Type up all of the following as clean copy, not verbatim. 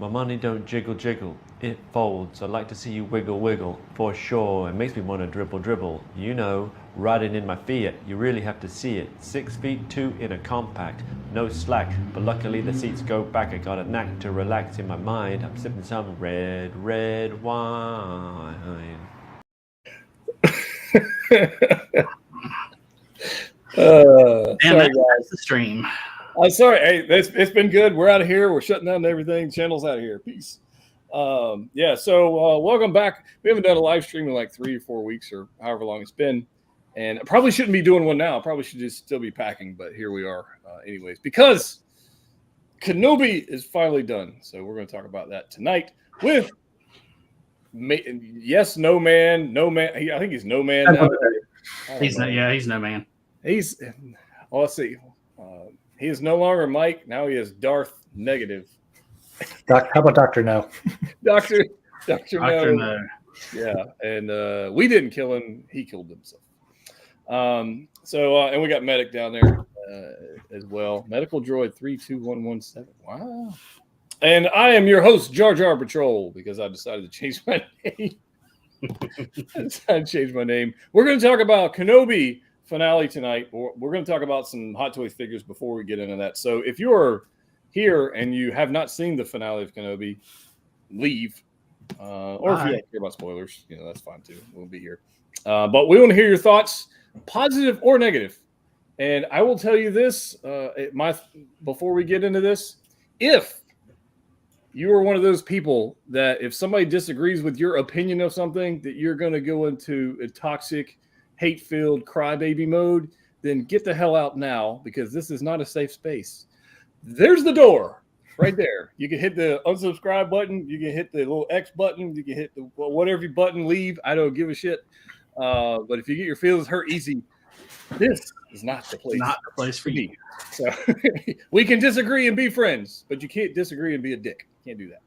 My money don't jiggle jiggle, it folds. I'd like to see you wiggle wiggle, for sure. It makes me want to dribble dribble. You know, riding in my Fiat, you really have to see it. 6'2" in a compact, no slack. But luckily the seats go back. I got a knack to relax in my mind. I'm sipping some red wine. Sorry, guys. The stream. I'm sorry. Hey, it's been good. We're out of here. We're shutting down everything. Channel's out of here. Peace. So welcome back. We haven't done a live stream in like 3 or 4 weeks or however long it's been. And I probably shouldn't be doing one now. I probably should just still be packing, but here we are anyways. Because Kenobi is finally done. So we're going to talk about that tonight with yes, no man. I think he's no man now. He's no man. Let's see. He is no longer Mike. Now he is Darth Negative. How about Dr. No? Dr. No. Yeah. And we didn't kill him. He killed himself. And we got Medic down there as well. Medical Droid 32117. Wow. And I am your host, Jar Jar Patrol, because I decided to change my name. We're going to talk about Kenobi finale tonight. We're going to talk about some Hot Toy figures before we get into that. So if you're here and you have not seen the finale of Kenobi, leave. Or if you don't care about spoilers, that's fine too. We'll be here. But we want to hear your thoughts, positive or negative. And I will tell you this, before we get into this, if you are one of those people that if somebody disagrees with your opinion of something, that you're going to go into a toxic, hate-filled crybaby mode, then get the hell out now, because this is not a safe space. There's the door right there. You can hit the unsubscribe button. You can hit the little X button. You can hit the whatever button, leave. I don't give a shit. But if you get your feelings hurt easy, this is not the place. Not the place for you. So we can disagree and be friends, but you can't disagree and be a dick. Can't do that.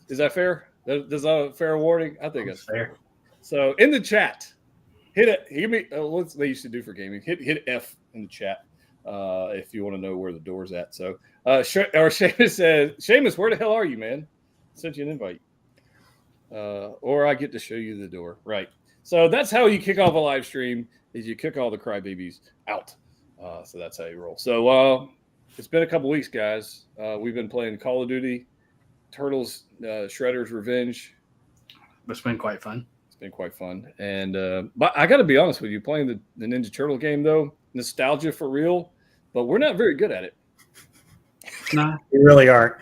Is that fair? Is that a fair warning? I think that's fair. So in the chat, hit it. Give me what they used to do for gaming. Hit F in the chat if you want to know where the door's at. So Seamus says, Seamus, where the hell are you, man? I sent you an invite. Or I get to show you the door. Right. So that's how you kick off a live stream, is you kick all the crybabies out. So that's how you roll. So it's been a couple weeks, guys. We've been playing Call of Duty, Turtles, Shredder's Revenge. It's been quite fun. It's been quite fun. And but I got to be honest with you, playing the Ninja Turtle game, though, nostalgia for real, but we're not very good at it. No. We really aren't.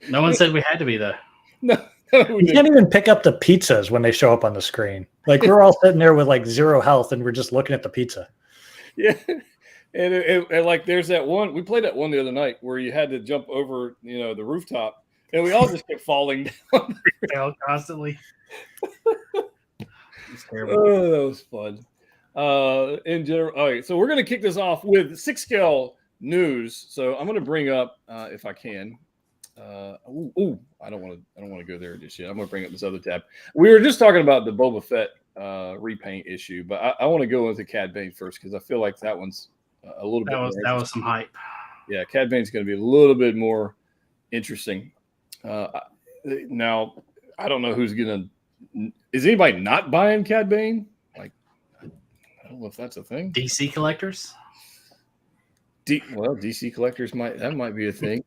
No one said we had to be, though. No. You can't even pick up the pizzas when they show up on the screen. Like, we're all sitting there with like 0 health and we're just looking at the pizza. Yeah. And like there's that one, we played that one the other night where you had to jump over, the rooftop, and we all just kept falling down constantly. It's terrible. Oh, that was fun. In general, all right, so we're going to kick this off with 6-scale news. So I'm going to bring up, if I can, I don't want to go there just yet. I'm going to bring up this other tab. We were just talking about the Boba Fett repaint issue, but I want to go into Cad Bane first, because I feel like that one's a little bit. That was some hype. Yeah, Cad Bane's going to be a little bit more interesting. Now, I don't know who's going to. Is anybody not buying Cad Bane? Like, I don't know if that's a thing. DC collectors. DC collectors might be a thing.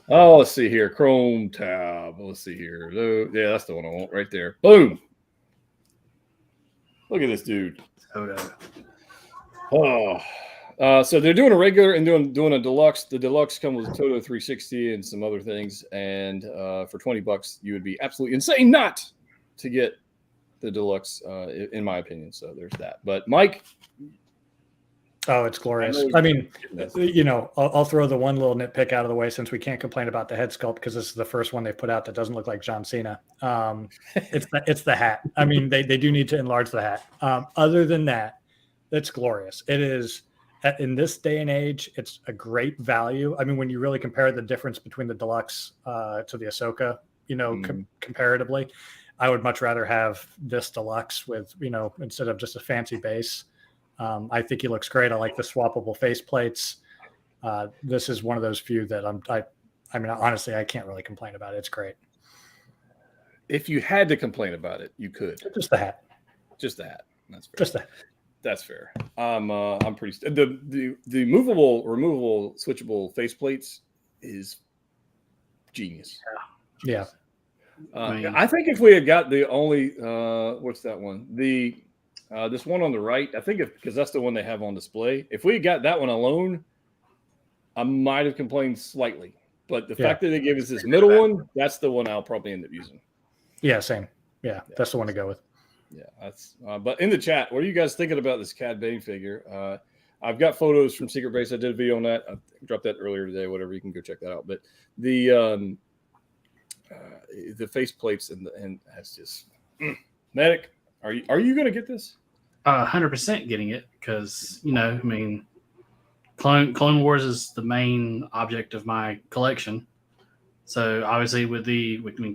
Oh, let's see here. Chrome tab. Let's see here. Yeah, that's the one I want right there. Boom. Look at this dude. So they're doing a regular and doing a deluxe. The deluxe comes with a Toto 360 and some other things. And for $20, you would be absolutely insane not to get the deluxe, in my opinion. So there's that. But Mike. Oh, it's glorious. I mean, I'll throw the one little nitpick out of the way, since we can't complain about the head sculpt, because this is the first one they've put out that doesn't look like John Cena. It's the hat. I mean, they do need to enlarge the hat. Other than that, it's glorious. It is, in this day and age, it's a great value. I mean, when you really compare the difference between the deluxe to the Ahsoka, comparatively, I would much rather have this deluxe with, instead of just a fancy base. I think he looks great. I like the swappable face plates. This is one of those few that I mean, honestly, I can't really complain about it. It's great. If you had to complain about it, you could. Just the hat. Just the hat. That's fair. Just the hat. That's fair. I'm pretty. The movable, removable, switchable faceplates is genius. Yeah. I think if we had got the only what's that one? This one on the right, I think because that's the one they have on display. If we had got that one alone, I might have complained slightly. But the fact that they gave us this middle one, that's the one I'll probably end up using. Yeah, same. Yeah, that's the one to go with. Yeah, that's. But in the chat, what are you guys thinking about this Cad Bane figure? I've got photos from Secret Base. I did a video on that. I dropped that earlier today. Whatever, you can go check that out. But the face plates and that's just Medic. Are you going to get this? 100% getting it because I mean, Clone Wars is the main object of my collection. So obviously with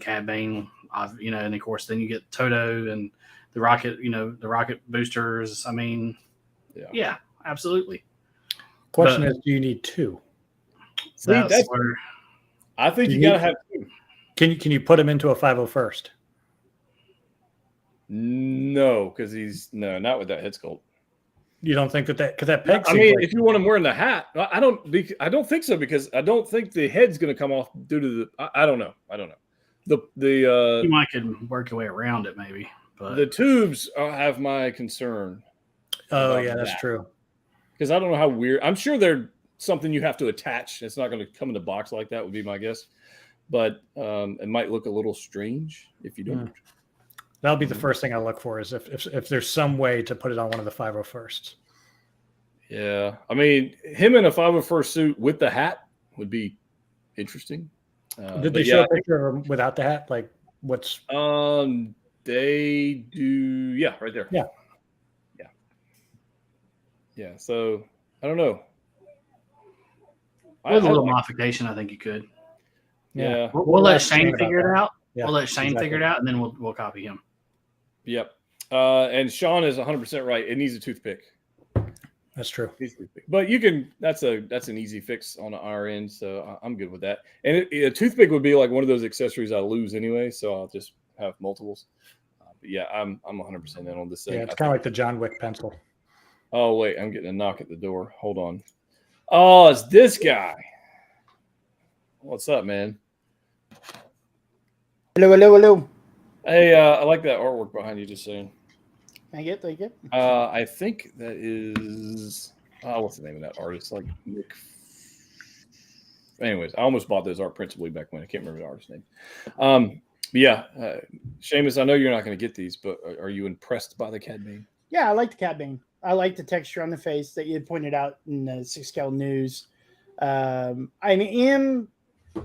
Cad Bane, and of course then you get Toto and the rocket, the rocket boosters. I mean, yeah, absolutely. Question is, do you need two? So that's where I think you got to have two. Can you put him into a 501st? No, because not with that head sculpt. You don't think that because that peg? I mean, if you want him wearing the hat, I don't think so because I don't think the head's going to come off due to the. I don't know. You might could work your way around it maybe, but the tubes have my concern. Oh yeah, that's true. Because I don't know how weird. I'm sure they're something you have to attach. It's not going to come in a box like that. Would be my guess, but it might look a little strange if you don't. That'll be the first thing I look for is if there's some way to put it on one of the 501sts. Yeah, I mean, him in a 501st suit with the hat would be interesting. Did they show a picture of him without the hat? Like what's? They do. Yeah, right there. Yeah. So I don't know. With a little modification, I think you could. Yeah, we'll let Shane figure it out. Yeah, we'll let Shane figure it out, and then we'll copy him. Yep. And Sean is 100% right. It needs a toothpick. That's true. But you can. That's an easy fix on our end, so I'm good with that. And a toothpick would be like one of those accessories I lose anyway, so I'll just have multiples. But yeah, I'm 100% in on this thing. Yeah, it's kind of like the John Wick pencil. Oh wait, I'm getting a knock at the door. Hold on. Oh, it's this guy. What's up, man? Hello. Hey, I like that artwork behind you. Just saying. Thank you. I think that is. What's the name of that artist? Like Nick. Anyways, I almost bought those art principally back when I can't remember the artist's name. But yeah, Seamus, I know you're not going to get these, but are you impressed by the Cad Bane? Yeah, I like the Cad Bane. I like the texture on the face that you had pointed out in the 6-scale news. I am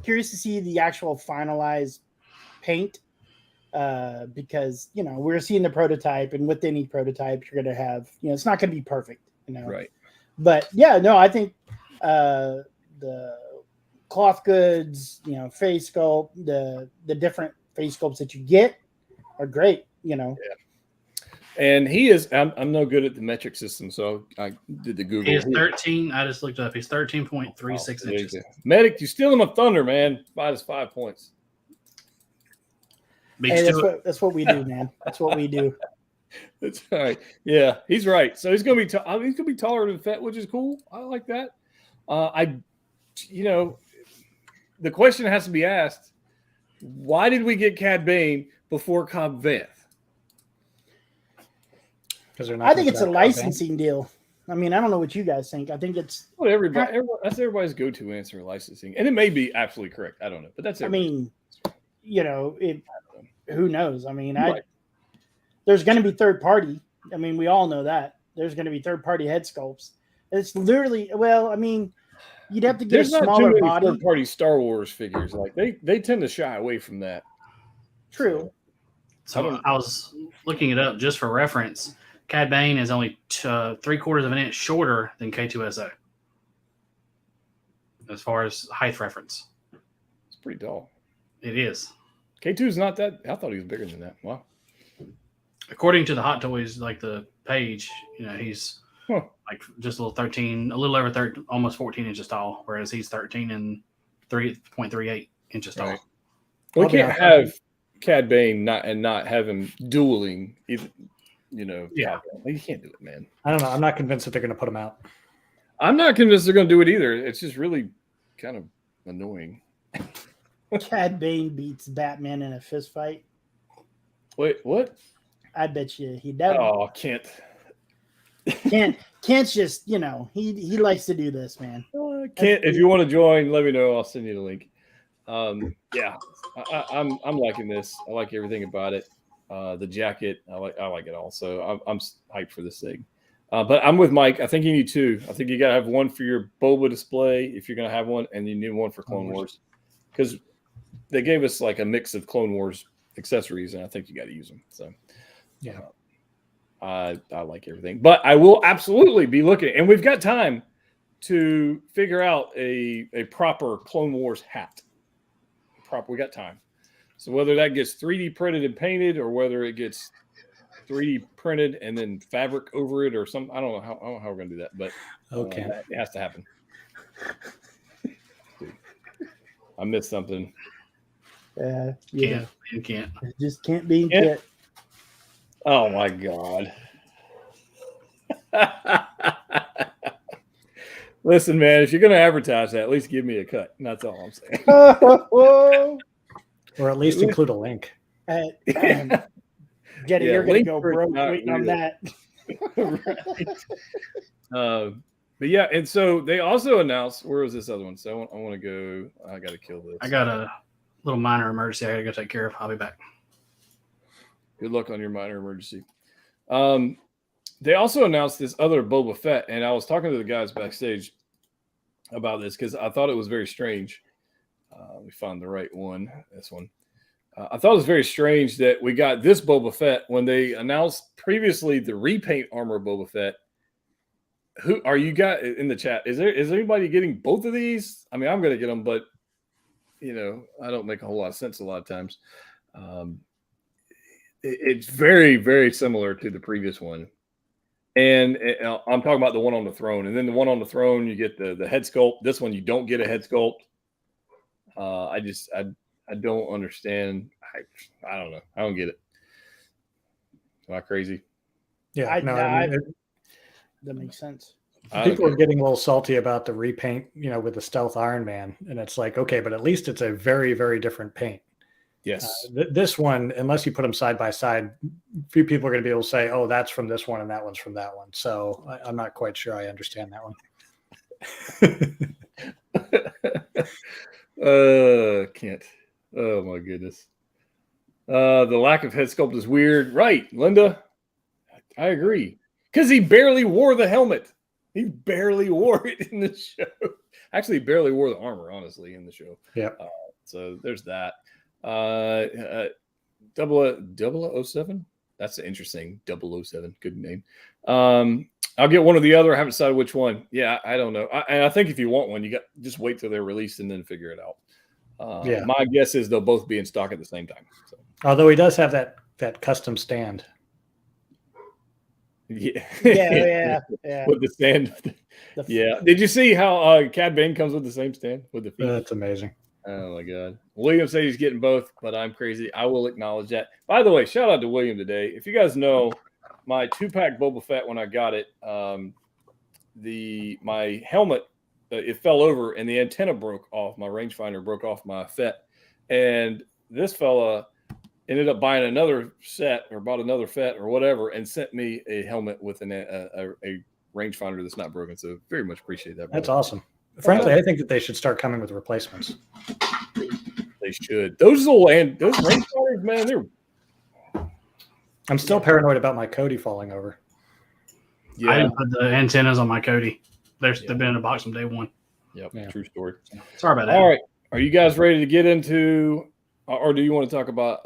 curious to see the actual finalized paint because, we're seeing the prototype, and with any prototype, you're going to have, it's not going to be perfect, Right. But yeah, no, I think the cloth goods, face sculpt, the different face sculpts that you get are great, Yeah. And he is. I'm no good at the metric system, so I did the Google. He's 13. I just looked up. He's 13.36 inches. Medic, you stealing my thunder, man. Minus 5 points. Hey, that's what we do, man. That's what we do. That's all right. Yeah, he's right. So he's gonna be taller than Fett, which is cool. I like that. The question has to be asked: why did we get Cad Bane before Cobb Vanth? I think it's a licensing deal. I mean, I don't know what you guys think. I think it's what that's everybody's go-to answer: licensing, and it may be absolutely correct. I don't know, but that's. I mean, who knows? I mean, there's going to be third party. I mean, we all know that there's going to be third party head sculpts. It's literally, you'd have to get There's a smaller not too many body. Third party Star Wars figures, like they tend to shy away from that. True. So I was looking it up just for reference. Cad Bane is only 3/4 of an inch shorter than K2SO as far as height reference. It's pretty tall. It is. K2 is not that. I thought he was bigger than that. Wow. According to the Hot Toys, like the page, he's like just a little over 13, almost 14 inches tall, whereas he's 13 and 3.38 inches tall. Right. We can't have Cad Bane not have him dueling. Either, Yeah. you can't do it, man. I don't know. I'm not convinced that they're going to put him out. I'm not convinced they're going to do it either. It's just really kind of annoying. Cad Bane beats Batman in a fist fight. Wait, what? I bet you he does. Oh, can't just, he likes to do this, man. Can't. If you want to join, let me know. I'll send you the link. Yeah, I'm liking this. I like everything about it. The jacket, I like it all. So I'm hyped for this thing. But I'm with Mike. I think you need two. I think you got to have one for your boba display if you're going to have one, and you need one for Clone Wars because they gave us like a mix of Clone Wars accessories, and I think you got to use them. So yeah, I like everything, but I will absolutely be looking, and we've got time to figure out a proper Clone Wars hat. We got time. So whether that gets 3D printed and painted, or whether it gets 3D printed and then fabric over it, or something, I don't know how we're gonna do that, but okay, it has to happen. Dude, I missed something. Yeah, You can't. It just can't be it. Oh my god. Listen, man, if you're going to advertise that, at least give me a cut. And that's all I'm saying. Or at least include a link. Get it, you're going to go broke waiting on that. Right. But yeah, and so they also announced, where was this other one? So I want to go, I got to kill this. I got a little minor emergency I got to go take care of. I'll be back. Good luck on your minor emergency. They also announced this other Boba Fett, and I was talking to the guys backstage about this because I thought it was very strange. We found the right one, this one. I thought it was very strange that we got this Boba Fett when they announced previously the repaint armor Boba Fett. Who are you got in the chat? Is anybody getting both of these? I mean, I'm going to get them, but I don't make a whole lot of sense a lot of times. It's very, very similar to the previous one. And I'm talking about the one on the throne. And then the one on the throne, you get the head sculpt. This one, you don't get a head sculpt. I don't understand. I don't know. I don't get it. Am I crazy? Yeah, that makes sense. People are getting a little salty about the repaint, with the Stealth Iron Man. And it's like, okay, but at least it's a very, very different paint. Yes. This one, unless you put them side by side, few people are going to be able to say, oh, that's from this one and that one's from that one. So I'm not quite sure I understand that one. Can't. Oh, my goodness. The lack of head sculpt is weird. Right, Linda? I agree. Because he barely wore the helmet. He barely wore it in the show. Actually, he barely wore the armor, honestly, in the show. Yeah. So there's that. 007. That's interesting. 007. Good name. I'll get one or the other. I haven't decided which one. Yeah, I don't know. I think if you want one, you just wait till they're released and then figure it out. My guess is they'll both be in stock at the same time. So. Although he does have that custom stand. Yeah. With the stand. Yeah. Did you see how Cad Bane comes with the same stand with the feet? That's amazing. Oh my God. William said he's getting both, but I'm crazy. I will acknowledge that. By the way, shout out to William today. If you guys know my 2-pack Boba Fett, when I got it, my helmet, it fell over and the antenna broke off. My rangefinder broke off my Fett. And this fella ended up buying another set or bought another Fett or whatever and sent me a helmet with a rangefinder that's not broken. So very much appreciate that. That's awesome. Frankly, I think that they should start coming with replacements. They should. Those rangefinders, man, I'm still paranoid about my Cody falling over. Yeah. I didn't put the antennas on my Cody. They've been in a box from day one. Yep. Yeah. True story. Sorry about that. All right. Are you guys ready to get into, or do you want to talk about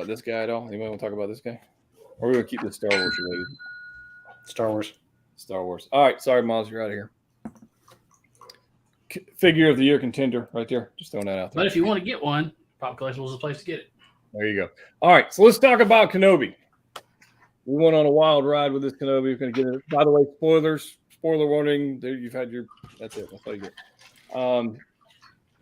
this guy at all? Anybody want to talk about this guy? Or are we going to keep this Star Wars related? Star Wars. All right. Sorry, Miles, you're out of here. Figure of the year contender right there. Just throwing that out there. But if you want to get one, Pop Collectibles is the place to get it. There you go. All right. So let's talk about Kenobi. We went on a wild ride with this Kenobi. We're going to get it. By the way, spoiler warning. There, you've had your. That's it. That's all you get.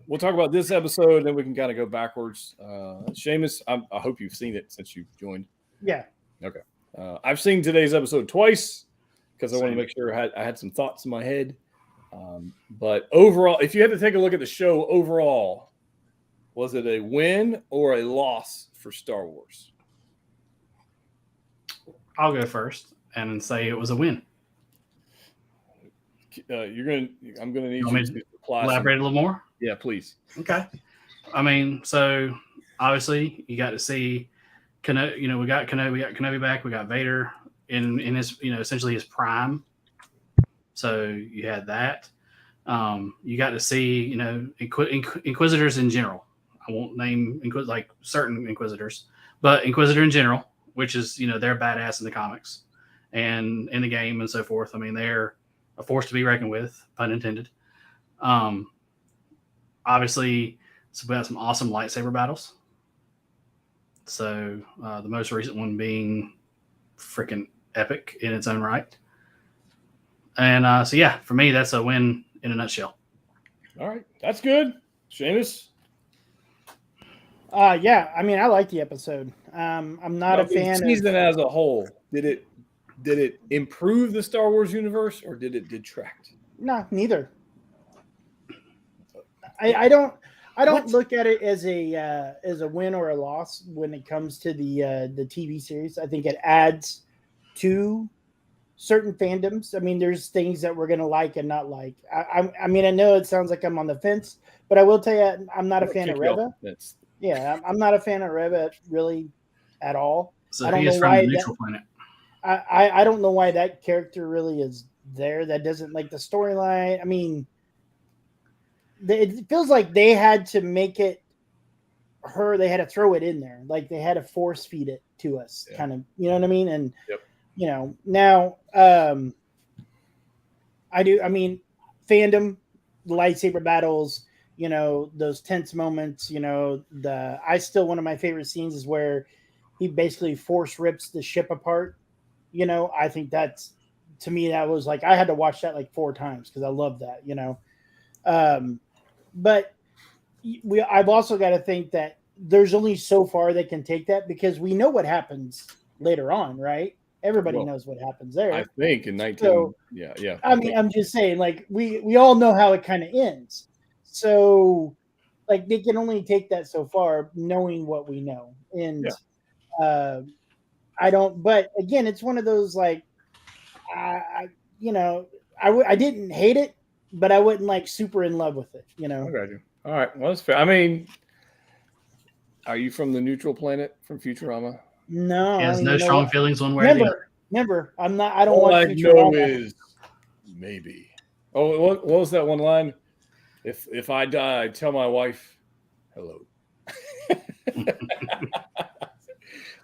we'll talk about this episode, then we can kind of go backwards. Seamus, I hope you've seen it since you've joined. Yeah. Okay. I've seen today's episode twice because I want to Same. make sure I had some thoughts in my head. But overall, if you had to take a look at the show overall, was it a win or a loss for Star Wars? I'll go first and say it was a win. I'm gonna need You want you me to apply. Elaborate a little more. Yeah, please. Okay. I mean, so obviously you got to see, we got Kenobi back. We got Vader in his, essentially his prime. So you had that. You got to see, Inquisitors in general. I won't name like certain Inquisitors, but Inquisitor in general, which is, they're badass in the comics and in the game and so forth. I mean, they're a force to be reckoned with, pun intended. Obviously, so we had some awesome lightsaber battles. So the most recent one being freaking epic in its own right. And so, yeah, for me, that's a win in a nutshell. All right, that's good. Seamus? Yeah, I mean, I like the episode. I'm not a fan season as a whole. Did it improve the Star Wars universe or did it detract? No, neither. I don't look at it as a win or a loss when it comes to the TV series. I think it adds to certain fandoms. I mean, there's things that we're gonna like and not like. I mean, I know it sounds like I'm on the fence, but I will tell you, I'm not a fan of Reva. Yeah, I'm not a fan of Reva really at all. So I don't he is know from why the neutral planet. I don't know why that character really is there. That doesn't like the storyline. I mean, it feels like they had to make it her. They had to throw it in there. Like they had to force feed it to us, kind of. You know what I mean? And now I do. I mean, fandom, the lightsaber battles. Those tense moments. One of my favorite scenes is where he basically force rips the ship apart. I think that's, to me, that was like, I had to watch that like 4 times because I love that, but I've also got to think that there's only so far they can take that because we know what happens later on, right? Everybody knows what happens there. I think in 19. So, yeah. I mean, I'm just saying, like, we all know how it kind of ends. So, like, they can only take that so far knowing what we know. And, I don't, but again, it's one of those like, I didn't hate it, but I wasn't like super in love with it, I got you. All right. Well, that's fair. I mean, are you from the neutral planet from Futurama? No. He has no strong feelings one way or the other. Never. I'm not, I don't All watch I Futurama. know is maybe. Oh, what was that one line? If I die, tell my wife hello.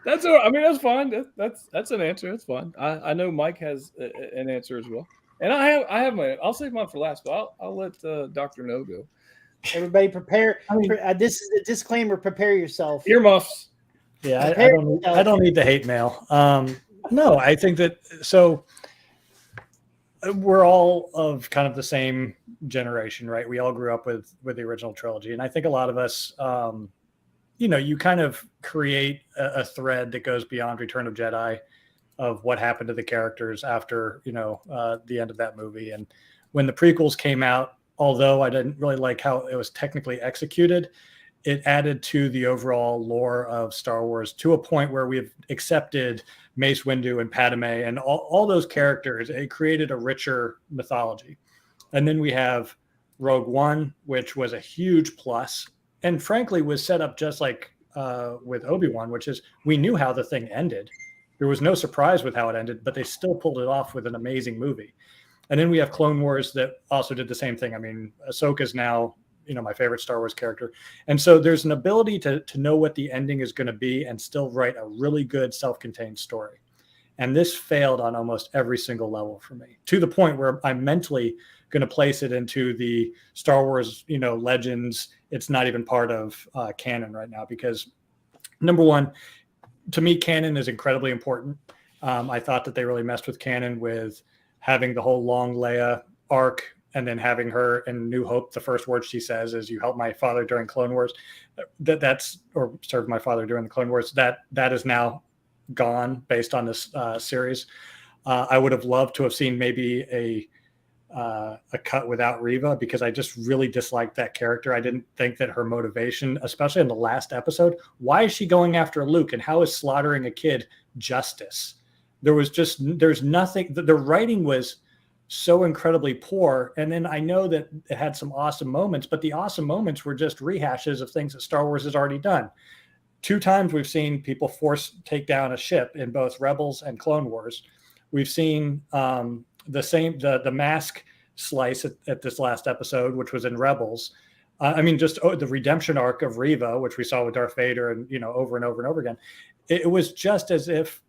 That's all right. I mean, that's fine. That's an answer. That's fine. I know Mike has an answer as well, and I have my. I'll save mine for last, but I'll let Dr. No go. Everybody prepare. This is a disclaimer. Prepare yourself. Earmuffs. Yeah, I don't need the hate mail. No, I think that so. We're all of kind of the same generation, right? We all grew up with the original trilogy, and I think a lot of us. You kind of create a thread that goes beyond Return of Jedi of what happened to the characters after, the end of that movie. And when the prequels came out, although I didn't really like how it was technically executed, it added to the overall lore of Star Wars to a point where we've accepted Mace Windu and Padme and all those characters. It created a richer mythology. And then we have Rogue One, which was a huge plus. And frankly, was set up just like with Obi-Wan, which is we knew how the thing ended. There was no surprise with how it ended, but they still pulled it off with an amazing movie. And then we have Clone Wars that also did the same thing. I mean, Ahsoka is now, my favorite Star Wars character. And so there's an ability to know what the ending is going to be and still write a really good self-contained story. And this failed on almost every single level for me, to the point where I'm mentally going to place it into the Star Wars, legends. It's not even part of canon right now because, number one, to me, canon is incredibly important. I thought that they really messed with canon with having the whole long Leia arc and then having her in New Hope, the first word she says is, "You helped my father during Clone Wars." Or served my father during the Clone Wars. That is now gone based on this series. I would have loved to have seen maybe a cut without Reva, because I just really disliked that character. I didn't think that her motivation, especially in the last episode, why is she going after Luke, and how is slaughtering a kid justice? There's nothing. The writing was so incredibly poor. And then I know that it had some awesome moments, but the awesome moments were just rehashes of things that Star Wars has already done. 2 times we've seen people take down a ship in both Rebels and Clone Wars. We've seen the mask slice at this last episode, which was in Rebels. The redemption arc of Reva, which we saw with Darth Vader, and over and over and over again. It was just as if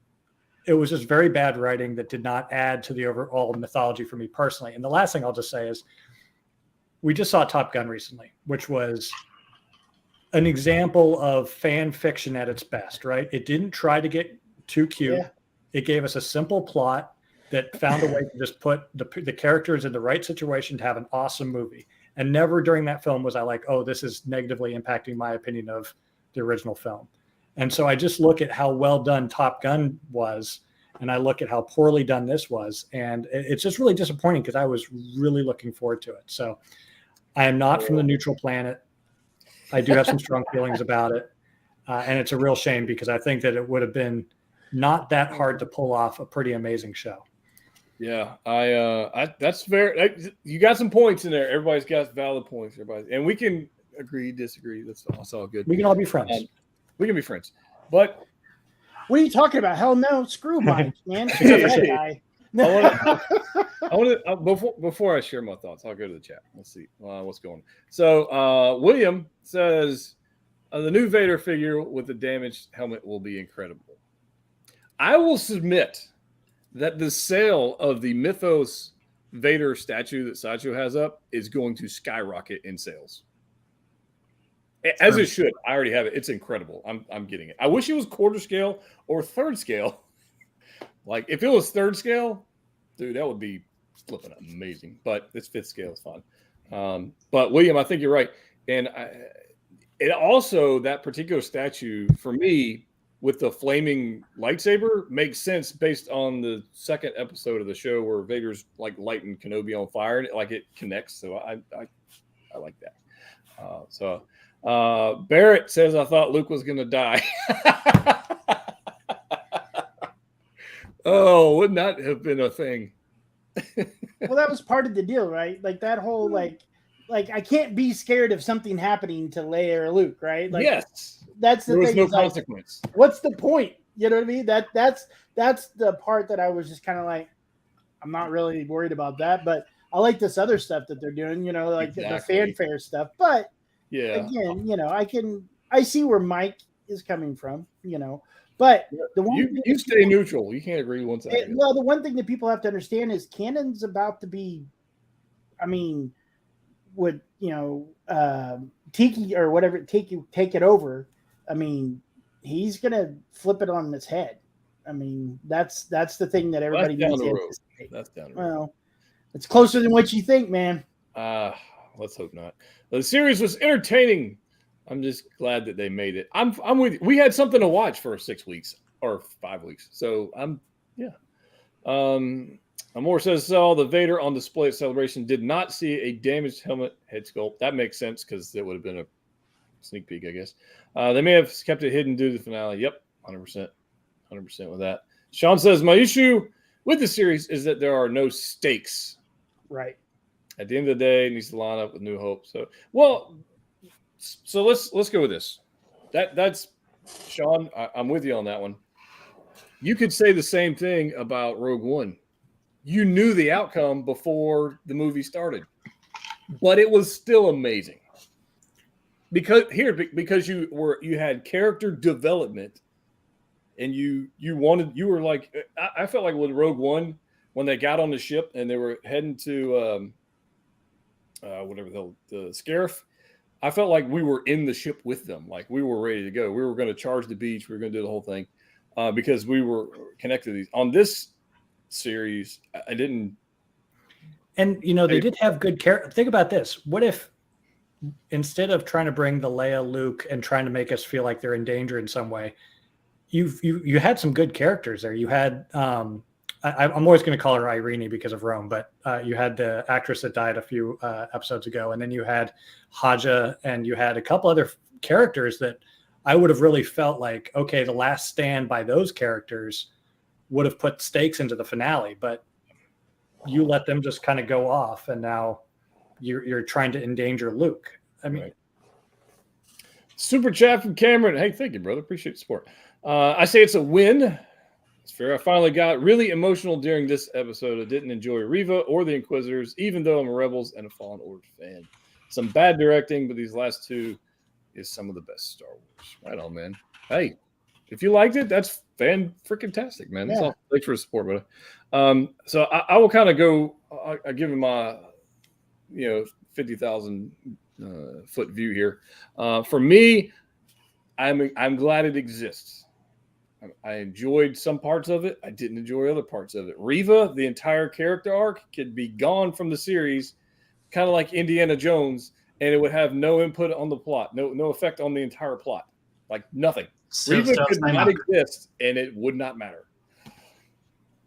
it was just very bad writing that did not add to the overall mythology for me personally. And the last thing I'll just say is, we just saw Top Gun recently, which was an example of fan fiction at its best, right? It didn't try to get too cute. Yeah. It gave us a simple plot that found a way to just put the characters in the right situation to have an awesome movie. And never during that film was I like, oh, this is negatively impacting my opinion of the original film. And so I just look at how well done Top Gun was, and I look at how poorly done this was. And it's just really disappointing, because I was really looking forward to it. So I am not from the neutral planet. I do have some strong feelings about it. And it's a real shame, because I think that it would have been not that hard to pull off a pretty amazing show. Yeah, that's fair. You got some points in there. Everybody's got valid points. And we can agree, disagree. That's all good. We can all be friends. We can be friends. But what are you talking about? Hell no, screw Mike, man. That guy. Before I share my thoughts, I'll go to the chat. Let's see what's going on. So William says the new Vader figure with the damaged helmet will be incredible. I will submit that the sale of the Mythos Vader statue that Sideshow has up is going to skyrocket in sales. As it should. I already have it. It's incredible. I'm getting it. I wish it was quarter scale or third scale. Like, if it was third scale, dude, that would be flipping amazing. But it's 5th scale. It's fine. But William, I think you're right. And it also, that particular statue, for me, with the flaming lightsaber, makes sense based on the 2nd episode of the show where Vader's like lighting Kenobi on fire, and it connects. So I like that. Barrett says, I thought Luke was going to die. Oh, wouldn't that have been a thing? Well, that was part of the deal, right? Like that whole, like I can't be scared of something happening to Leia or Luke, right? Like, yes. That's the thing. There was no consequence. Like, what's the point? You know what I mean? That's the part that I was just kind of like, I'm not really worried about that, but I like this other stuff that they're doing, like the fanfare stuff. But yeah, again, I see where Mike is coming from, but the one you stay neutral. You can't agree one side. Well, the one thing that people have to understand is Canon's about to be, Tiki or whatever, take it over. He's gonna flip it on its head. That's the thing that everybody needs to anticipate. That's down the road. Well, it's closer than what you think, man. Let's hope not. The series was entertaining. I'm just glad that they made it. I'm with you. We had something to watch for 6 weeks or 5 weeks. So Amor says, saw the Vader on display at Celebration. Did not see a damaged helmet head sculpt. That makes sense because it would have been a sneak peek, I guess. They may have kept it hidden due to the finale. Yep, 100%. 100% with that. Sean says, my issue with the series is that there are no stakes. Right. At the end of the day, it needs to line up with New Hope. So let's go with this. That's Sean. I'm with you on that one. You could say the same thing about Rogue One. You knew the outcome before the movie started, but it was still amazing because you had character development, and you were like, I felt like with Rogue One when they got on the ship and they were heading to whatever the Scarif. I felt like we were in the ship with them, like we were ready to go. We were going to charge the beach. We were going to do the whole thing because we were connected to these. On this series, I didn't And they did have good care. Think about this. What if instead of trying to bring the Leia, Luke, and trying to make us feel like they're in danger in some way, you had some good characters there. You had I'm always going to call her Irene because of Rome, but you had the actress that died a few episodes ago, and then you had Haja, and you had a couple other characters that I would have really felt like, okay, the last stand by those characters would have put stakes into the finale, but you let them just kind of go off, and now you're trying to endanger Luke. I mean, right. Super chat from Cameron. Hey, thank you, brother. Appreciate the support. I say it's a win. It's fair. I finally got really emotional during this episode. I didn't enjoy Reva or the Inquisitors, even though I'm a Rebels and a Fallen Order fan. Some bad directing, but these last two is some of the best Star Wars. Right on, man. Hey, if you liked it, that's fan-freaking-tastic, man. That's all. Thanks for the support, brother. So I will kind of go. I give him my, 50,000 foot view here. For me, I'm glad it exists. I enjoyed some parts of it. I didn't enjoy other parts of it. Reva, the entire character arc, could be gone from the series, kind of like Indiana Jones, and it would have no input on the plot, no effect on the entire plot, like nothing. Reva could not exist, and it would not matter.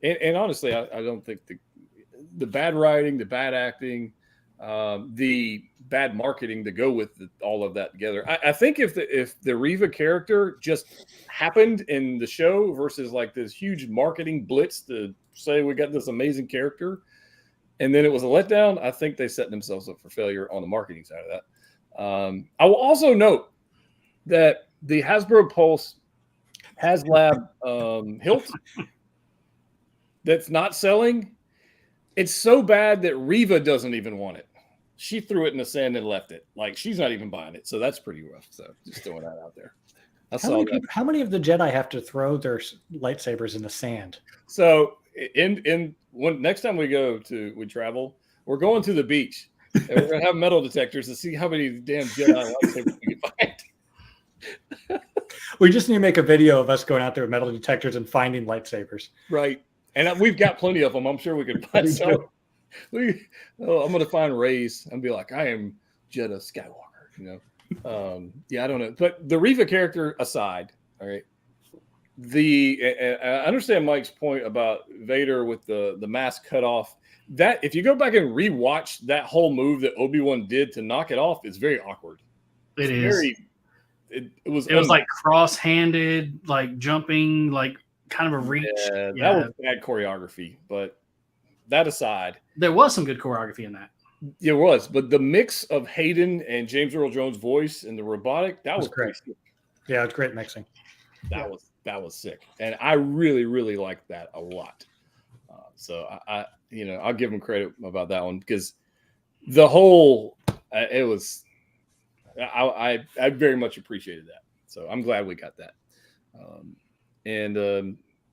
And honestly, I don't think the bad writing, the bad acting, the bad marketing to go with all of that together. I think if the Reva character just happened in the show versus like this huge marketing blitz to say we got this amazing character, and then it was a letdown, I think they set themselves up for failure on the marketing side of that. I will also note that the Hasbro Pulse HasLab hilt that's not selling, it's so bad that Reva doesn't even want it. She threw it in the sand and left it. Like, she's not even buying it. So that's pretty rough. So just throwing that out there. How many of the Jedi have to throw their lightsabers in the sand? So next time we travel, we're going to the beach, and we're gonna have metal detectors to see how many damn Jedi lightsabers we can find. We just need to make a video of us going out there with metal detectors and finding lightsabers. Right. And we've got plenty of them. I'm sure we could find some. I'm going to find Rey's and be like, I am Jedi Skywalker, I don't know. But the Reva character aside, all right, I understand Mike's point about Vader with the mask cut off. That if you go back and rewatch that whole move that Obi-Wan did to knock it off, it's very awkward. It was like cross-handed, like jumping, like kind of a reach. Yeah, that was bad choreography. But that aside, there was some good choreography in that. It was, but the mix of Hayden and James Earl Jones' voice and the robotic, that was great. Yeah, it's great mixing. That was sick, and I really, really liked that a lot. So I'll give him credit about that one because the whole it was. I very much appreciated that. So I'm glad we got that.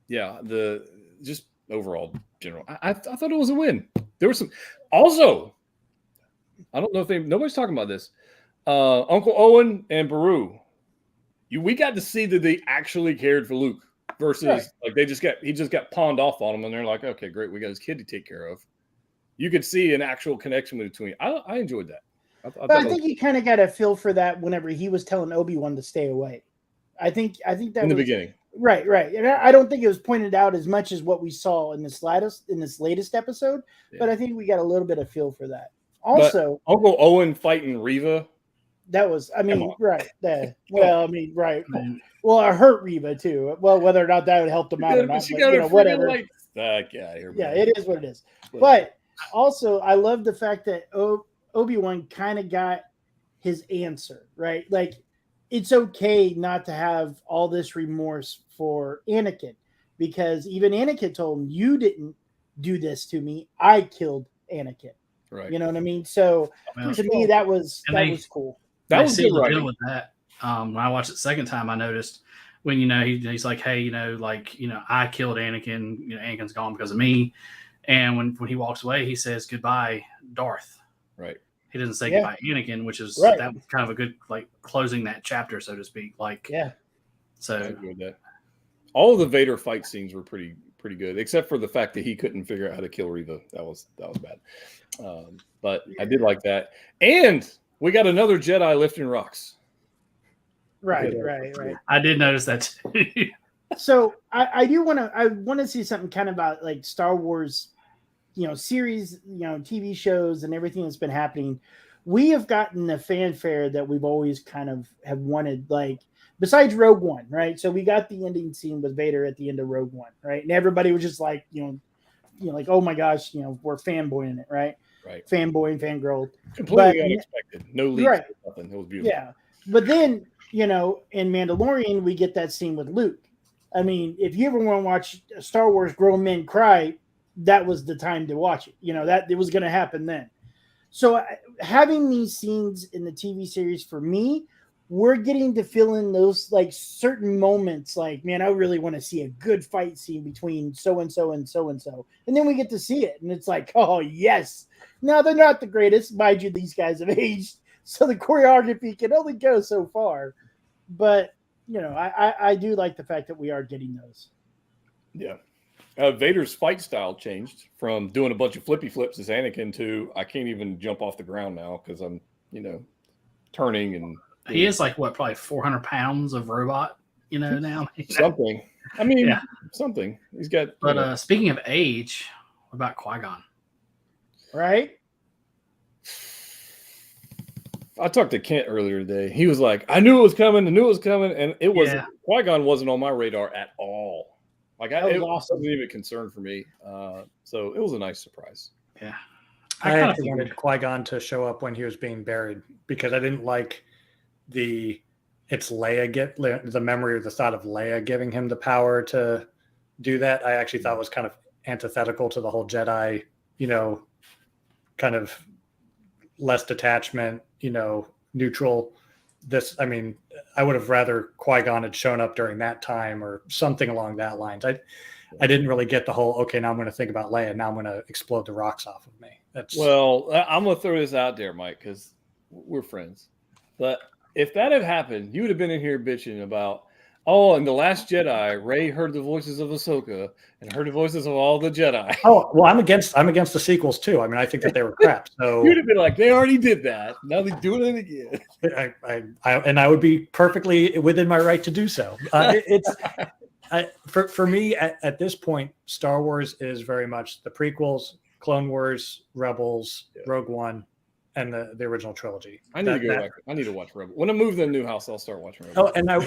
The just overall general, I thought it was a win. There was some also. I don't know if nobody's talking about this. Uncle Owen and Beru, we got to see that they actually cared for Luke versus like he just got pawned off on them, and they're like, okay, great, we got his kid to take care of. You could see an actual connection between. I enjoyed that. I think you kind of got a feel for that whenever he was telling Obi-Wan to stay away. I think that in the beginning. Right. And I don't think it was pointed out as much as what we saw in this latest episode, but I think we got a little bit of feel for that. Also, but Uncle Owen fighting Reva. That was, right. Right. Well, I hurt Reva too. Well, whether or not that would help them out or not, whatever. Yeah, it is what it is. But also, I love the fact that Obi-Wan kind of got his answer, right? Like, it's okay not to have all this remorse for Anakin, because even Anakin told him, you didn't do this to me. I killed Anakin. Right. You know what I mean? So to me, that was cool. That was good deal with that. When I watched it the second time, I noticed when, he's like, hey, I killed Anakin, Anakin's gone because of me. And when he walks away, he says, goodbye, Darth. Right. He doesn't say goodbye, Anakin, which is that was kind of a good, like, closing that chapter, so to speak. Like, yeah. So I agree with that. All of the Vader fight scenes were pretty pretty good, except for the fact that he couldn't figure out how to kill Reva. That was bad. But I did like that. And we got another Jedi lifting rocks. Right. I did notice that too. So I want to see something kind of about like Star Wars, series, TV shows and everything that's been happening. We have gotten the fanfare that we've always kind of have wanted, like besides Rogue One, right? So we got the ending scene with Vader at the end of Rogue One, right? And everybody was just like, like, oh my gosh, we're fanboying it, right? Right. Fanboying, fangirl. Completely unexpected. No leaks. Right. Nothing. It was beautiful. Yeah. But then, in Mandalorian, we get that scene with Luke. I mean, if you ever want to watch Star Wars grown men cry, that was the time to watch it. That it was going to happen then. So having these scenes in the TV series, for me, we're getting to fill in those like certain moments. Like, man, I really want to see a good fight scene between so-and-so and so-and-so. And then we get to see it. And it's like, oh, yes. Now, they're not the greatest. Mind you, these guys have aged. So the choreography can only go so far. But, I do like the fact that we are getting those. Yeah. Vader's fight style changed from doing a bunch of flippy flips as Anakin to I can't even jump off the ground now because I'm, turning and he is like what, probably 400 pounds of robot, now. Something. I mean, something. He's got. But speaking of age, what about Qui-Gon? Right. I talked to Kent earlier today. He was like, I knew it was coming, and it wasn't. Qui-Gon wasn't on my radar at all. Like, it wasn't even a concern for me. So it was a nice surprise. Yeah. I actually wanted Qui-Gon to show up when he was being buried because I didn't like the memory or the thought of Leia giving him the power to do that. I actually thought was kind of antithetical to the whole Jedi, kind of less detachment, neutral. I would have rather Qui-Gon had shown up during that time or something along that lines. I didn't really get the whole, okay, now I'm going to think about Leia. Now I'm going to explode the rocks off of me. Well, I'm going to throw this out there, Mike, because we're friends. But if that had happened, you would have been in here bitching about, in The Last Jedi, Rey heard the voices of Ahsoka and heard the voices of all the Jedi. Oh, well, I'm against the sequels too. I mean, I think that they were crap. So you'd have been like, they already did that. Now they're doing it again. I would be perfectly within my right to do so. For me at this point, Star Wars is very much the prequels, Clone Wars, Rebels, Rogue One, and the original trilogy. I need to go back. I need to watch Rebels. When I move to the new house, I'll start watching Rebels. Oh, and I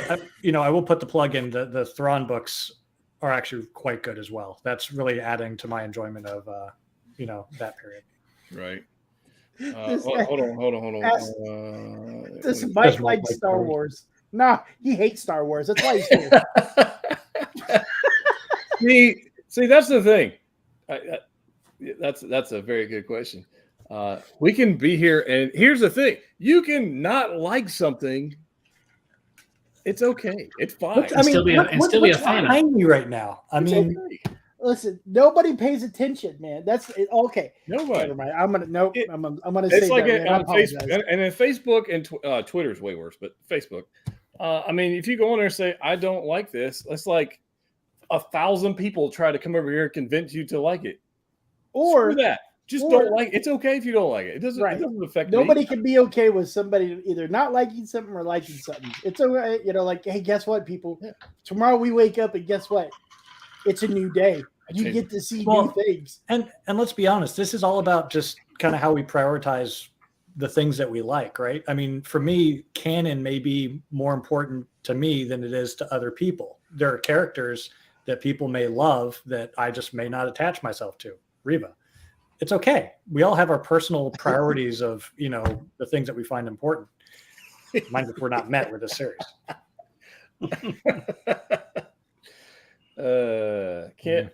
will put the plug in. The Thrawn books are actually quite good as well. That's really adding to my enjoyment of that period. Right. Hold on. This Mike likes Star Wars. No, he hates Star Wars. That's why he's here. See, that's the thing. That's a very good question. We can be here, and here's the thing: you can not like something. It's okay. It's fine. Still be a fan behind me right now. Okay. Listen, nobody pays attention, man. That's okay. Nobody. Never mind. I'm gonna say it's like that. on Facebook, and then Facebook and Twitter's way worse, but Facebook. If you go on there and say I don't like this, that's like 1,000 people try to come over here and convince you to like it. Or screw that. Don't like it. It's okay if you don't like it. It doesn't affect nobody me. Can be okay with somebody either not liking something or liking something. It's okay, like, hey, guess what, people? Tomorrow we wake up and guess what? It's a new day. You get to see new things. And let's be honest, this is all about just kind of how we prioritize the things that we like, right? I mean, for me, canon may be more important to me than it is to other people. There are characters that people may love that I just may not attach myself to. Reva. It's okay. We all have our personal priorities of, the things that we find important. Mind if we're not met with this series. Can't.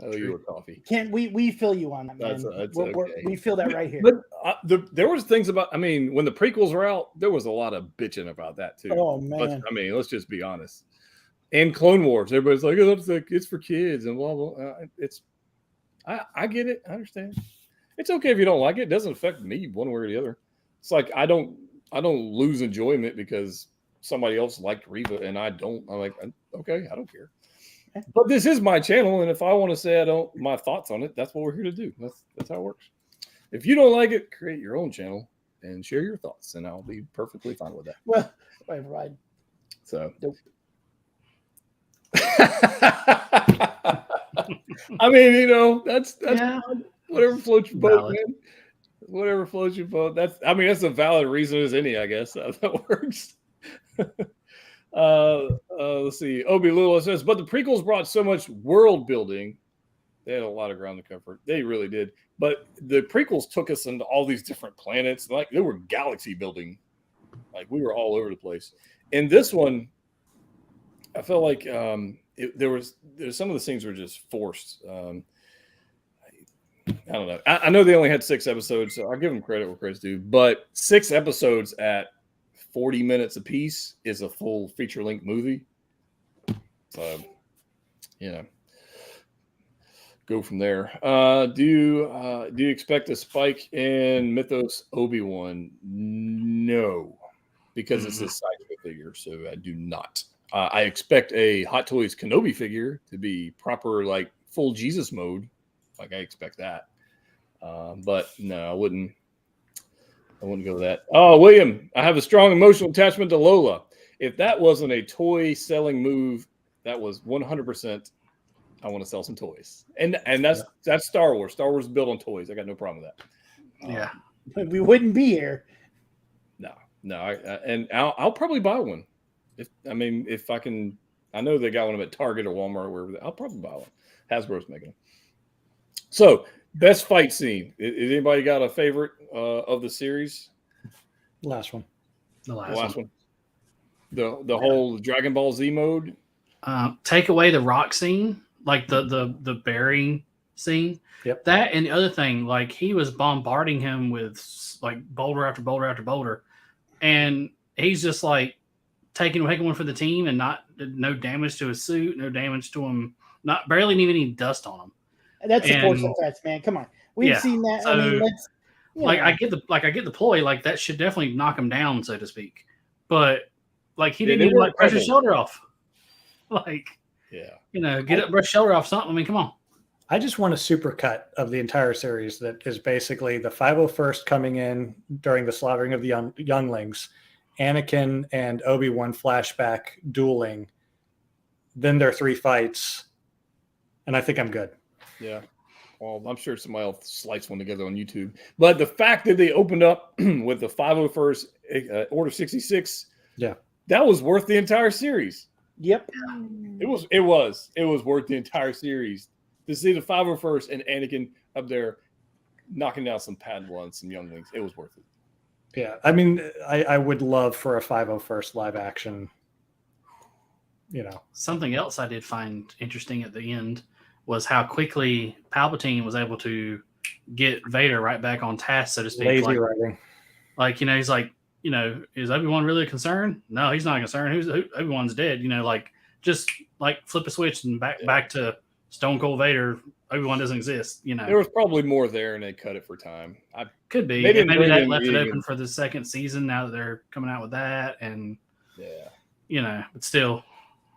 Oh, you were coffee. Can't we feel you on that, man? That's okay. We feel that right here. But there was things about. When the prequels were out, there was a lot of bitching about that too. Oh man. Let's just be honest. And Clone Wars, everybody's like, it's for kids and blah blah. I get it. I understand. It's okay if you don't like it. It doesn't affect me one way or the other. It's like I don't lose enjoyment because somebody else liked Reva and I don't. I'm like, okay, I don't care. But this is my channel, and if I want to say my thoughts on it, that's what we're here to do. That's how it works. If you don't like it, create your own channel and share your thoughts, and I'll be perfectly fine with that. Well, right. So, Nope. I mean, that's Yeah. whatever floats your boat, Valid. man. Whatever floats your boat. That's a valid reason as any, I guess. That works. Let's see. Obi Lula says, but the prequels brought so much world building. They had a lot of ground to cover. They really did. But the prequels took us into all these different planets. Like they were galaxy building. Like we were all over the place. In this one, I felt like there's some of the scenes were just forced. I don't know. I know they only had 6 episodes, so I'll give them credit where credit's due. But 6 episodes at 40 minutes apiece is a full feature-length movie. So, go from there. Do you expect a spike in Mythos Obi-Wan? No, because it's a side figure, so I do not. I expect a Hot Toys Kenobi figure to be proper, like full Jesus mode. Like I expect that. But no, I wouldn't go with that. Oh, William, I have a strong emotional attachment to Lola. If that wasn't a toy selling move, that was 100%. I want to sell some toys, and that's Star Wars. Star Wars is built on toys. I got no problem with that. Yeah, We wouldn't be here. No, and I'll probably buy one. If I can. I know they got one at Target or Walmart or wherever. I'll probably buy one. Hasbro's making them. So, best fight scene. Is anybody got a favorite of the series? Last one. the last, Last one. one. The whole Dragon Ball Z mode. Take away the rock scene, like the burying scene. Yep. That and the other thing, like he was bombarding him with like boulder after boulder after boulder, and he's just like taking one for the team, and no damage to his suit, no damage to him, not barely even any dust on him. That's the force And- effects, man. Come on, we've seen that. So, I mean, let's. I get the ploy, like that should definitely knock him down, so to speak. But like he didn't even like brush his shoulder off. Like, get up, brush your shoulder off something. I mean, come on. I just want a super cut of the entire series that is basically the 501st coming in during the slaughtering of the younglings, Anakin and Obi-Wan flashback dueling, then their 3 fights, and I think I'm good. Yeah. Well, I'm sure somebody else slice one together on YouTube. But the fact that they opened up with the 501st Order 66, that was worth the entire series. Yep. It was worth the entire series to see the 501st and Anakin up there knocking down some Padawans, some younglings. It was worth it. Yeah, I mean, I would love for a 501st live action. Something else I did find interesting at the end was how quickly Palpatine was able to get Vader right back on task, so to speak. Lazy writing. Like, he's like, is Obi-Wan really a concern? No, he's not a concern. Obi-Wan's dead. Just like flip a switch and back to Stone Cold Vader. Obi-Wan doesn't exist. There was probably more there, and they cut it for time. Could be. Maybe Maybe that left it open for the second season. Now that they're coming out with that, and but still,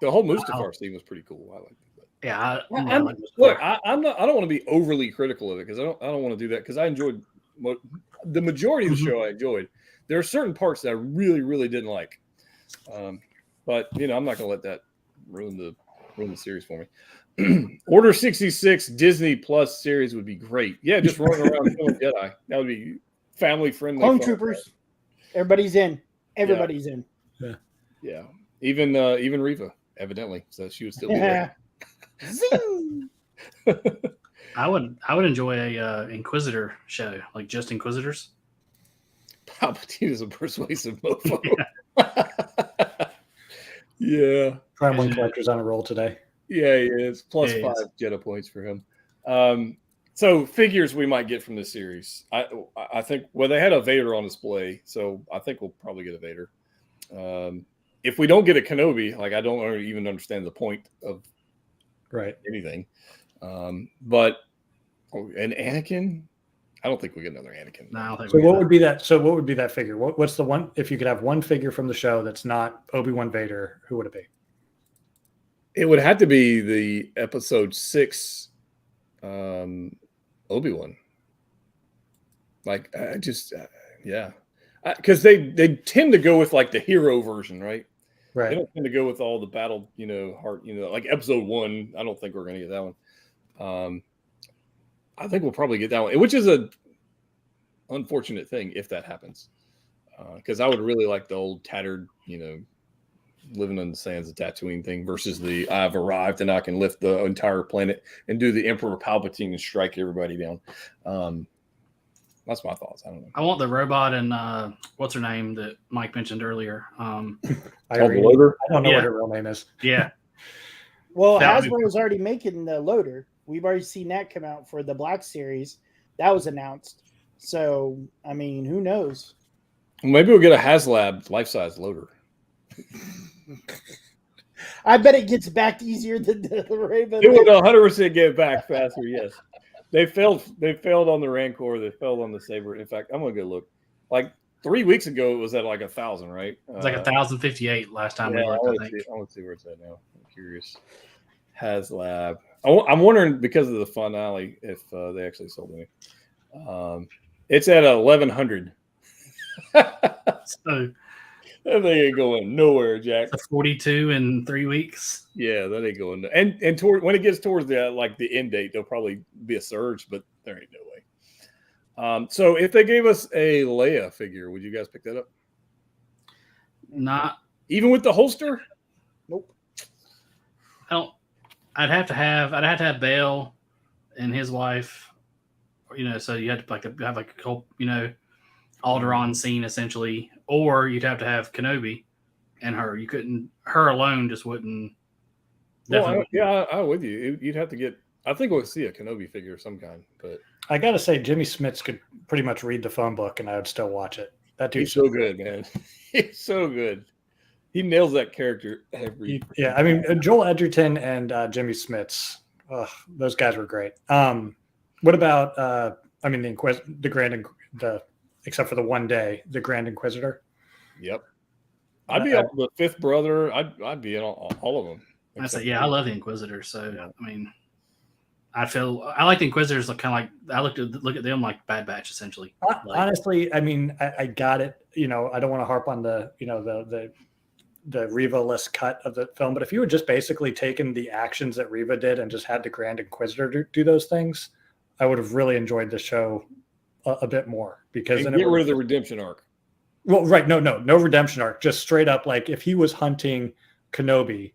the whole Mustafar scene was pretty cool. I liked it. Yeah, I don't want to be overly critical of it because I don't want to do that because I enjoyed the majority of the show. I enjoyed. There are certain parts that I really, really didn't like, but I'm not going to let that ruin the series for me. Order 66 Disney Plus series would be great. Yeah, just running around killing Jedi. That would be family friendly. Clone Troopers. Everybody's in. Everybody's in. Yeah. Even Reva, evidently. So she would still be there. Zing! I would enjoy a Inquisitor show, like just Inquisitors. Palpatine is a persuasive mofo. Yeah. Prime One Collector's on a roll today. Yeah, he is. Plus 5 Jedi points for him. So figures we might get from this series. I think they had a Vader on display, so I think we'll probably get a Vader. If we don't get a Kenobi, like I don't even understand the point of anything. But an Anakin, I don't think we get another Anakin. No, I don't think so what would be that? So what would be that figure? What's the one? If you could have one figure from the show that's not Obi-Wan Vader, who would it be? It would have to be the episode 6 Obi-Wan. Like, I just, yeah. Because they tend to go with like the hero version, right? Right. They don't tend to go with all the battle, heart, like episode 1. I don't think we're going to get that one. I think we'll probably get that one, which is a unfortunate thing if that happens. Because I would really like the old tattered, living on the sands of Tatooine thing versus the I've arrived and I can lift the entire planet and do the Emperor Palpatine and strike everybody down. That's my thoughts. I don't know. I want the robot and what's her name that Mike mentioned earlier. I don't know what her real name is. Yeah. Well, Hasbro was already making the loader. We've already seen that come out for the Black Series. That was announced. So, I mean, who knows? Maybe we'll get a HasLab life-size loader. I bet it gets back easier than the Raven. It would 100% get back faster, yes. They failed on the Rancor. They failed on the Saber. In fact, I'm going to go look. Like 3 weeks ago, it was at like 1,000, right? It was like 1,058 last time we looked, I think. I want to see where it's at now. I'm curious. HasLab. I'm wondering because of the finale if they actually sold any. It's at 1,100. So that thing ain't going nowhere, Jack. 42 in 3 weeks. Yeah, that ain't going. And when it gets towards the end date, there'll probably be a surge, but there ain't no way. So if they gave us a Leia figure, would you guys pick that up? Not even with the holster. Nope. I don't. I'd have to have Bail and his wife. So you had to have like a whole Alderaan scene essentially, or you'd have to have Kenobi and her. You couldn't. Her alone just wouldn't. Well, I'm with you. You'd have to get. I think we'll see a Kenobi figure of some kind, but I gotta say, Jimmy Smits could pretty much read the phone book, and I would still watch it. That dude's he's so good, man. He's so good. He nails that character every. Yeah, I mean Joel Edgerton and Jimmy Smits. Those guys were great. What about? Except for the one day, the Grand Inquisitor. Yep. I'd be up the Fifth Brother. I'd be in all of them. I say, yeah, I love the Inquisitors. So yeah. I mean, I like the Inquisitors. Kind of like I look at them like Bad Batch essentially. Honestly, I mean, I got it. I don't want to harp on the Reva-less cut of the film, but if you had just basically taken the actions that Reva did and just had the Grand Inquisitor do those things, I would have really enjoyed the show a bit more because then get rid of the redemption arc. Well, right. No redemption arc. Just straight up, like if he was hunting Kenobi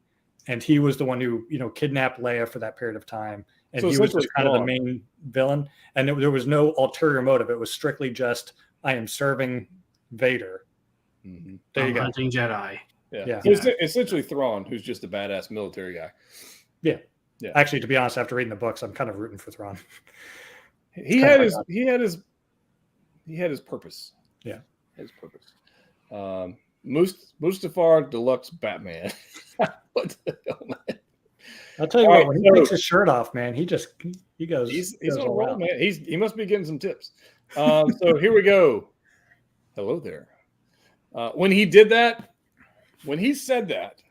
and he was the one who, kidnapped Leia for that period of time. And so he was just kind of the main villain. And there was no ulterior motive. It was strictly just, I am serving Vader. Mm-hmm. There you go. Hunting Jedi. Yeah. It's essentially Thrawn, who's just a badass military guy. Yeah. Actually, to be honest, after reading the books, I'm kind of rooting for Thrawn. He had his purpose. Yeah. His purpose. Mustafar Deluxe Batman. What the hell, man? I'll tell you what, when he takes his shirt off, man, he goes. He's on a roll, man. He must be getting some tips. So here we go. Hello there. When he said that,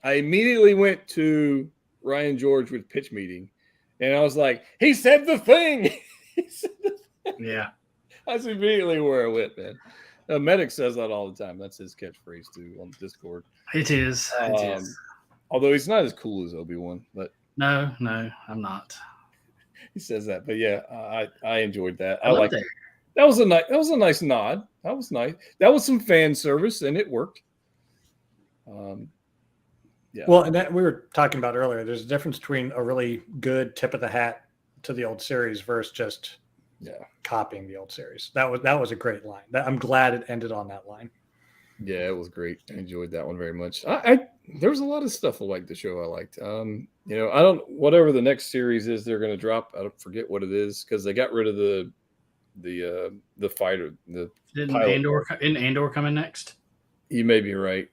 I immediately went to Ryan George with pitch meeting, and I was like, he said the thing. Yeah. That's immediately where I went, man. Medic says that all the time. That's his catchphrase too on Discord. It is. Although he's not as cool as Obi-Wan, but no, I'm not. He says that, but yeah, I enjoyed that. I like it. That was a nice nod. That was nice. That was some fan service, and it worked. Yeah. Well, and that we were talking about earlier. There's a difference between a really good tip of the hat to the old series versus just copying the old series. That was a great line. I'm glad it ended on that line. Yeah, it was great. I enjoyed that one very much. There was a lot of stuff I liked the show. I liked. I don't whatever the next series is they're going to drop. I don't forget what it is because they got rid of the fighter. Isn't Andor coming next? You may be right.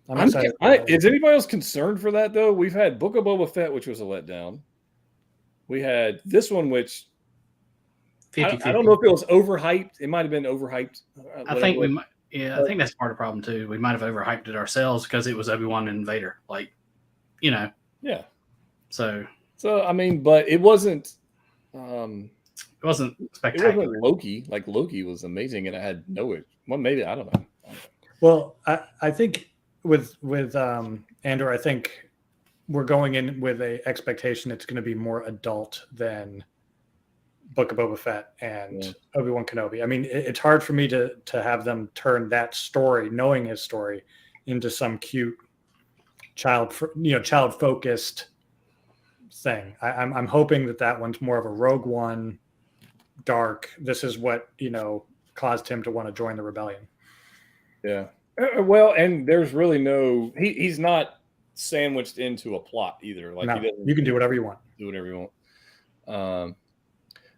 Is anybody else concerned for that though? We've had Book of Boba Fett, which was a letdown. We had this one, which 50-50. I don't know if it was overhyped. It might have been overhyped. I think we might. Yeah, I think that's part of the problem too. We might have overhyped it ourselves because it was Obi-Wan and Vader. Like you know. Yeah. So I mean, but it wasn't. it wasn't It spectacular. wasn't Loki. Like Loki was amazing, and I had no. Well, maybe I don't know. Well, I think with Andor, I think we're going in with a expectation it's going to be more adult than Book of Boba Fett and Obi-Wan Kenobi. I mean, it's hard for me to have them turn that story, knowing his story, into some cute child focused thing. I'm hoping that one's more of a Rogue One, dark. This is what caused him to want to join the rebellion. Yeah. Well, and there's really no. He's not sandwiched into a plot either. Like No, you can do whatever you want. Do whatever you want.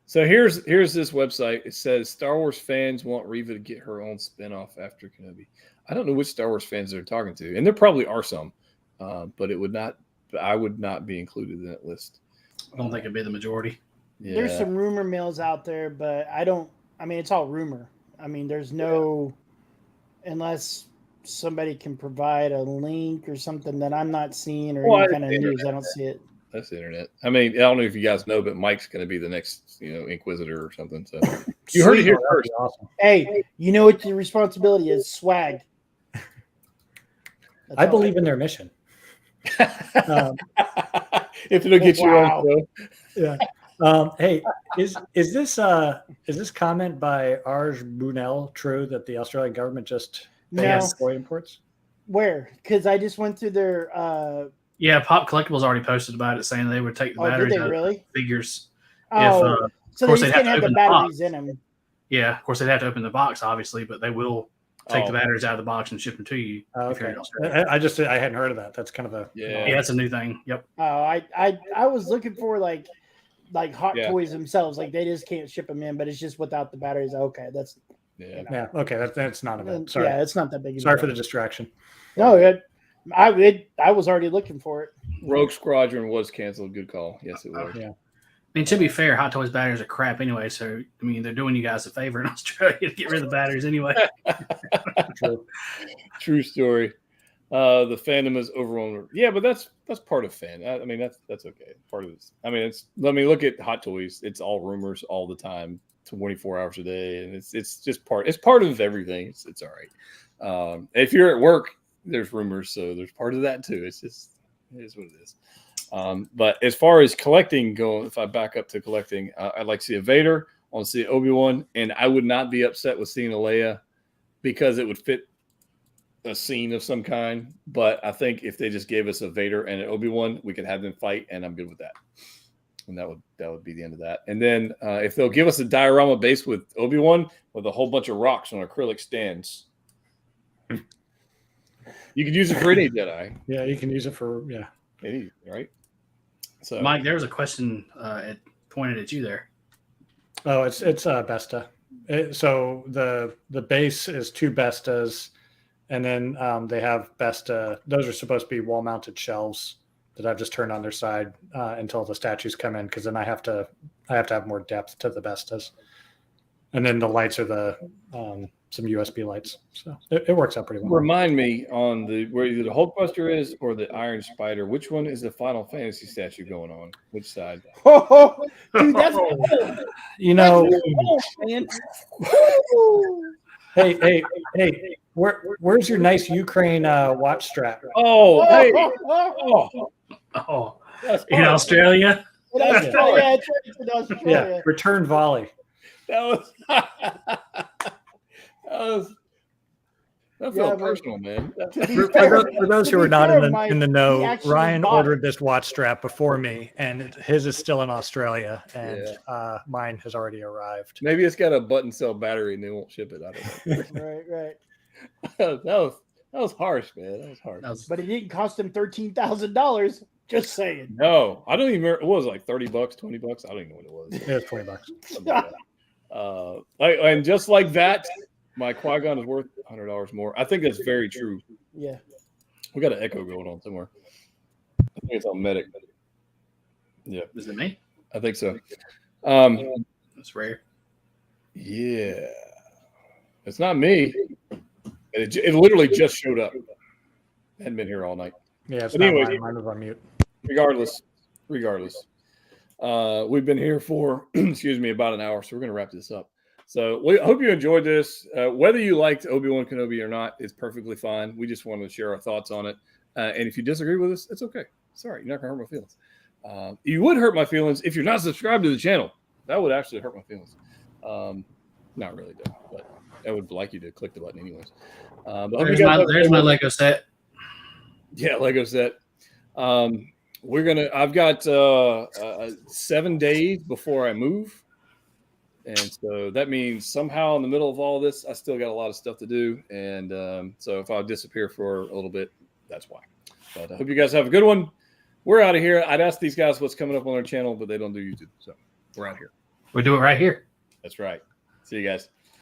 So here's this website. It says Star Wars fans want Reva to get her own spinoff after Kenobi. I don't know which Star Wars fans they're talking to, and there probably are some, but I would not be included in that list. I don't think it'd be the majority. Yeah. There's some rumor mills out there, but I mean, it's all rumor. I mean, there's no, unless somebody can provide a link or something that I'm not seeing or any kind of news, I don't see it. That's the internet. I mean, I don't know if you guys know, but Mike's going to be the next, Inquisitor or something. So you heard it here first. Awesome. Hey, you know what your responsibility is? Swag. I believe in their mission. If it'll get you on, show. Yeah. Hey, is this comment by Arj Bunel true that the Australian government just banned soy imports? Where? Because I just went through their. Yeah, Pop Collectibles already posted about it, saying they would take the batteries out of figures. Oh, so they can't have the batteries in them. Yeah, of course they'd have to open the box, obviously, but they will take the batteries out of the box and ship them to you. Oh, okay. I hadn't heard of that. That's kind of a that's a new thing. Yep. Oh, I was looking for like Hot Toys themselves, like they just can't ship them in, but it's just without the batteries. Okay, that's okay. That's not a bit. Sorry. Yeah, it's not that big. Sorry for the distraction. No, I was already looking for it. Rogue Squadron was canceled. Good call. Yes, it was. Yeah. I mean, to be fair, Hot Toys batteries are crap anyway. So, I mean, they're doing you guys a favor in Australia to get rid of the batteries anyway. True story. The fandom is overwhelmed. Yeah, but that's part of fan. I mean, that's okay. Part of this. I mean, look at Hot Toys. It's all rumors all the time, 24 hours a day, and it's just part. It's part of everything. It's all right. If you're at work, there's rumors, so there's part of that too. It is what it is. But as far as collecting go, if I back up to collecting, I'd like to see a Vader. I want to see Obi-Wan, and I would not be upset with seeing a Leia because it would fit a scene of some kind. But I think if they just gave us a Vader and an Obi-Wan, we could have them fight, and I'm good with that. And that would be the end of that. And then if they'll give us a diorama base with Obi-Wan with a whole bunch of rocks on acrylic stands. You could use it for any Jedi. Yeah, you can use it for any, right? So, Mike, there was a question pointed at you there. Oh, it's Besta. So the base is 2 Bestas, and then they have Besta. Those are supposed to be wall-mounted shelves that I've just turned on their side until the statues come in, because then I have to have more depth to the Bestas. And then the lights are some USB lights, so it works out pretty well. Remind me on where either the Hulkbuster is or the Iron Spider. Which one is the Final Fantasy statue going on? Which side? Dude, that's man. Hey, where's your nice Ukraine watch strap? Oh, hey. In Australia? Yeah, return volley. That felt personal, man. For those who are not in the know, Ryan ordered this watch strap before me, and his is still in Australia, and mine has already arrived. Maybe it's got a button cell battery and they won't ship it. I don't know. Right. That was harsh, man. That was harsh. But it didn't cost him $13,000. Just saying. No, I don't even remember. It was like $30, $20. I don't even know what it was. It was $20. And just like that, my Qui-Gon is worth $100 more. I think that's very true. Yeah. We got an echo going on somewhere. I think it's on Medic. Yeah. Is it me? I think so. That's rare. Yeah. It's not me. It literally just showed up. Hadn't been here all night. Yeah, it's But not anyways, mine was on mute. regardless, we've been here for excuse me about an hour, so we're going to wrap this up. So we hope you enjoyed this. Whether you liked Obi-Wan Kenobi or not, it's perfectly fine. We just wanted to share our thoughts on it. And if you disagree with us, it's okay. Sorry, you're not going to hurt my feelings. You would hurt my feelings if you're not subscribed to the channel. That would actually hurt my feelings. Not really, though, but I would like you to click the button anyways. But There's my Lego set. Yeah, Lego set. I've got 7 days before I move. And so that means somehow in the middle of all this, I still got a lot of stuff to do. And so if I disappear for a little bit, that's why. But I hope you guys have a good one. We're out of here. I'd ask these guys what's coming up on their channel, but they don't do YouTube. So we're out here. We do it right here. That's right. See you guys.